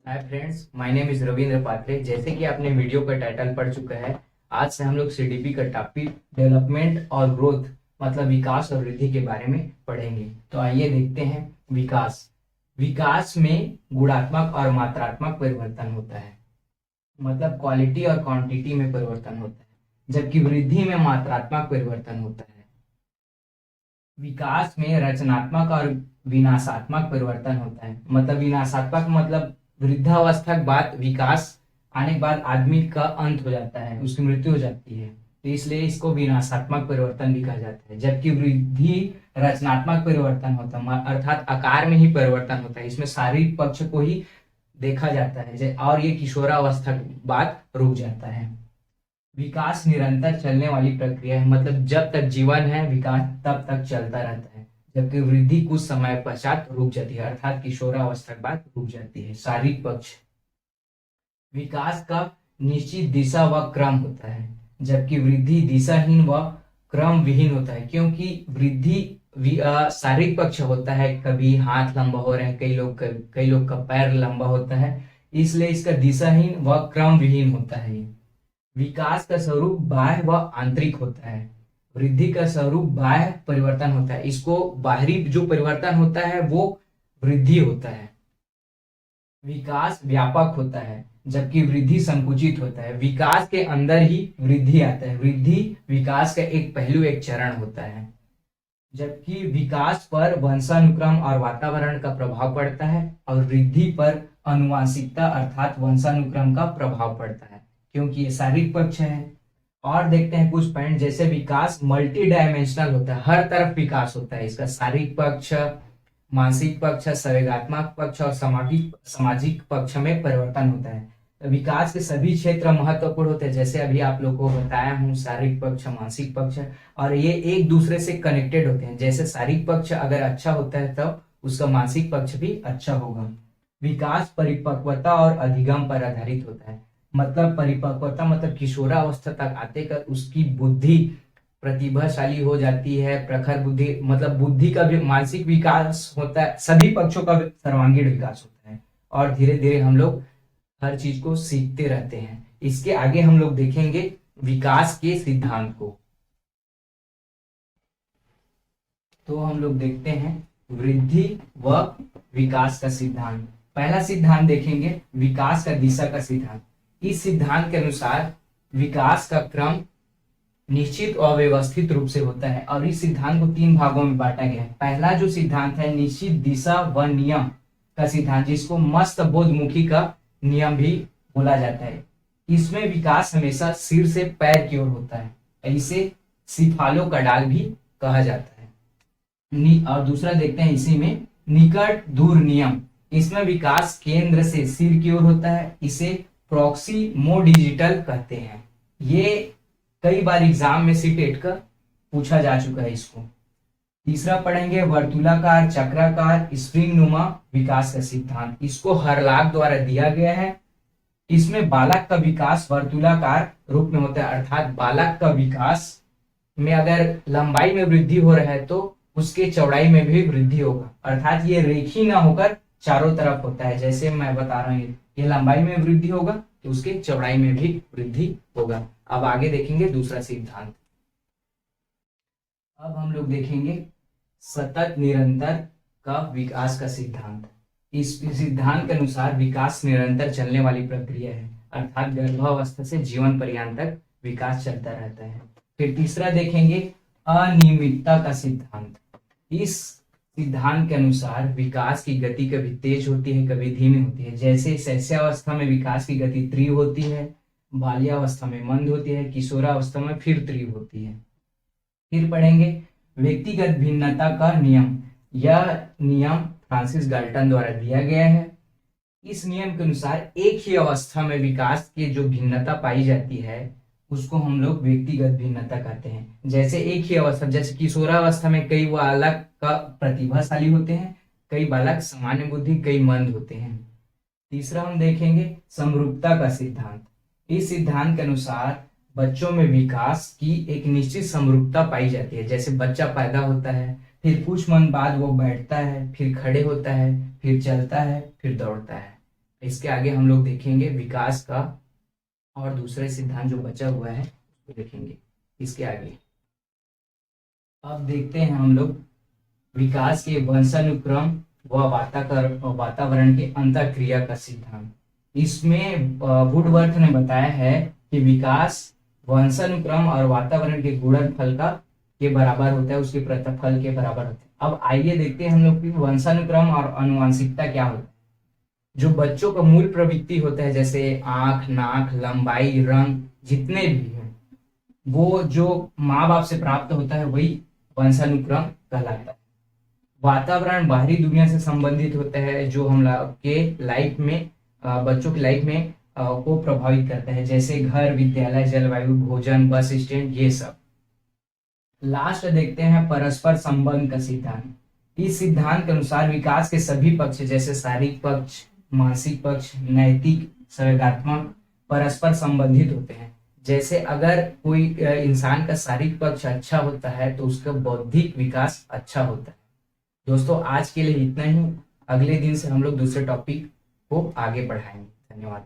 Hi friends, my name is Ravindra Patre. जैसे कि आपने वीडियो का टाइटल पढ़ चुका है, आज से हम लोग सीडीपी का टॉपिक डेवलपमेंट और ग्रोथ मतलब विकास और वृद्धि के बारे में पढ़ेंगे। तो आइए देखते हैं। विकास विकास में गुणात्मक और मात्रात्मक परिवर्तन होता है, मतलब क्वालिटी और क्वांटिटी में परिवर्तन होता है, जबकि वृद्धि में मात्रात्मक परिवर्तन होता है। विकास में रचनात्मक और विनाशात्मक परिवर्तन होता है। मतलब विनाशात्मक मतलब वृद्धावस्था के बाद, विकास आने के बाद आदमी का अंत हो जाता है, उसकी मृत्यु हो जाती है, तो इसलिए इसको विनाशात्मक परिवर्तन भी कहा जाता है। जबकि वृद्धि रचनात्मक परिवर्तन होता है, अर्थात आकार में ही परिवर्तन होता है। इसमें शारीरिक पक्ष को ही देखा जाता है और ये किशोरावस्था के बाद रुक जाता है। विकास निरंतर चलने वाली प्रक्रिया है, मतलब जब तक जीवन है विकास तब तक चलता रहता है। जबकि वृद्धि कुछ समय पश्चात रुक जाती है, अर्थात किशोरावस्था के बाद रुक जाती है। शारीरिक पक्ष विकास का निश्चित दिशा व क्रम होता है, जबकि वृद्धि दिशाहीन व क्रम विहीन होता है। क्योंकि वृद्धि शारीरिक पक्ष होता है, कभी हाथ लंबा हो रहा है, कई लोग का पैर लंबा होता है, इसलिए इसका दिशाहीन व क्रम विहीन होता है। विकास का स्वरूप बाह्य व आंतरिक होता है, वृद्धि का स्वरूप बाह्य परिवर्तन होता है। इसको बाहरी जो परिवर्तन होता है वो वृद्धि होता है। विकास व्यापक होता है, जबकि वृद्धि संकुचित होता है। विकास के अंदर ही वृद्धि आता है, वृद्धि विकास का एक पहलू, एक चरण होता है। जबकि विकास पर वंशानुक्रम और वातावरण का प्रभाव पड़ता है और वृद्धि पर अनुवांशिकता अर्थात वंशानुक्रम का प्रभाव पड़ता है, क्योंकि ये शारीरिक पक्ष है। और देखते हैं कुछ पॉइंट, जैसे विकास मल्टी डायमेंशनल होता है, हर तरफ विकास होता है इसका। शारीरिक पक्ष, मानसिक पक्ष, संवेगात्मक पक्ष और सामाजिक पक्ष में परिवर्तन होता है। तो विकास के सभी क्षेत्र महत्वपूर्ण होते हैं, जैसे अभी आप लोगों को बताया हूँ, शारीरिक पक्ष, मानसिक पक्ष, और ये एक दूसरे से कनेक्टेड होते हैं। जैसे शारीरिक पक्ष अगर अच्छा होता है तब उसका मानसिक पक्ष भी अच्छा होगा। विकास परिपक्वता और अधिगम पर आधारित होता है, मतलब परिपक्वता मतलब किशोरावस्था तक आते कर उसकी बुद्धि प्रतिभाशाली हो जाती है, प्रखर बुद्धि, मतलब बुद्धि का भी, मानसिक विकास होता है, सभी पक्षों का सर्वांगीण विकास होता है। और धीरे धीरे हम लोग हर चीज को सीखते रहते हैं। इसके आगे हम लोग देखेंगे विकास के सिद्धांत को। तो हम लोग देखते हैं वृद्धि व विकास का सिद्धांत। पहला सिद्धांत देखेंगे विकास का दिशा का सिद्धांत। इस सिद्धांत के अनुसार विकास का क्रम निश्चित और व्यवस्थित रूप से होता है, और इस सिद्धांत को तीन भागों में बांटा गया है। पहला जो सिद्धांत है निश्चित दिशा व नियम का सिद्धांत, जिसको मस्त बोधमुखी का नियम भी बोला जाता है। इसमें विकास हमेशा सिर से पैर की ओर होता है, इसे सिफालो का डाल भी कहा जाता है। और दूसरा देखते हैं इसी में निकट दूर नियम। इसमें विकास केंद्र से सिर की ओर होता है, इसे प्रॉक्सिमो डिजिटल कहते हैं। ये कई बार एग्जाम में सीटेट का पूछा जा चुका है इसको। तीसरा पढ़ेंगे वर्तुलाकार चक्राकार स्प्रिंग नुमा विकास का सिद्धांत। इसको हरलाक द्वारा दिया गया है। इसमें बालक का विकास वर्तुलाकार रूप में होता है, अर्थात बालक का विकास में अगर लंबाई में वृद्धि हो रहा है तो उसके चौड़ाई में भी वृद्धि होगा, अर्थात ये रेखी ना होकर चारों तरफ होता है। जैसे मैं बता रहा हूँ, ये लंबाई में वृद्धि होगा तो उसके चौड़ाई में भी वृद्धि होगा। अब आगे देखेंगे दूसरा सिद्धांत। अब हम लोग देखेंगे सतत निरंतर का विकास का सिद्धांत। इस सिद्धांत के अनुसार विकास निरंतर चलने वाली प्रक्रिया है, अर्थात गर्भावस्था से जीवन पर्यंत तक विकास चलता रहता है। फिर तीसरा देखेंगे अनियमितता का सिद्धांत। इस सिद्धांत के अनुसार विकास की गति कभी तेज होती है, कभी धीमी होती है। जैसे शैशवावस्था में विकास की गति तीव्र होती है, बाल्यावस्था में मंद होती है, किशोरावस्था में फिर तीव्र होती है। फिर पढ़ेंगे व्यक्तिगत भिन्नता का नियम। यह नियम फ्रांसिस गाल्टन द्वारा दिया गया है। इस नियम के अनुसार एक ही अवस्था में विकास की जो भिन्नता पाई जाती है उसको हम लोग व्यक्तिगत भिन्नता कहते हैं। जैसे एक ही अवस्था, जैसे किशोरावस्था में कई बालक का प्रतिभाशाली होते हैं, कई बालक सामान्य बुद्धि, कई मंद होते हैं। तीसरा हम देखेंगे समरूपता का सिद्धांत। इस सिद्धांत के अनुसार बच्चों में विकास की एक निश्चित समरूपता पाई जाती है। जैसे बच्चा पैदा होता है, फिर कुछ मन बाद वो बैठता है, फिर खड़े होता है, फिर चलता है, फिर दौड़ता है। इसके आगे हम लोग देखेंगे विकास का और दूसरे सिद्धांत जो बचा हुआ है उसको देखेंगे इसके आगे। अब देखते हैं हम लोग विकास के वंशानुक्रम व वातावरण के अंतःक्रिया का सिद्धांत। इसमें वुडवर्थ ने बताया है कि विकास वंशानुक्रम और वातावरण के गुणनफल का के बराबर होता है, उसके प्रतिफल के बराबर होता है। अब आइए देखते हैं हम लोग कि वंशानुक्रम और आनुवंशिकता क्या होता है। जो बच्चों का मूल प्रवृत्ति होता है जैसे आंख, नाक, लंबाई, रंग जितने भी हैं, वो जो माँ बाप से प्राप्त होता है वही वंशानुक्रम कहलाता है। वातावरण बाहरी दुनिया से संबंधित होता है जो हम लोग के लाइफ में बच्चों की लाइफ में को प्रभावित करता है, जैसे घर, विद्यालय, जलवायु, भोजन, बस स्टैंड, ये सब। लास्ट देखते हैं परस्पर संबंध का सिद्धांत। इस सिद्धांत के अनुसार विकास के सभी पक्ष जैसे शारीरिक पक्ष, मानसिक पक्ष, नैतिक, संवेगात्मक परस्पर संबंधित होते हैं। जैसे अगर कोई इंसान का शारीरिक पक्ष अच्छा होता है तो उसका बौद्धिक विकास अच्छा होता है। दोस्तों आज के लिए इतना ही। अगले दिन से हम लोग दूसरे टॉपिक को आगे बढ़ाएंगे। धन्यवाद।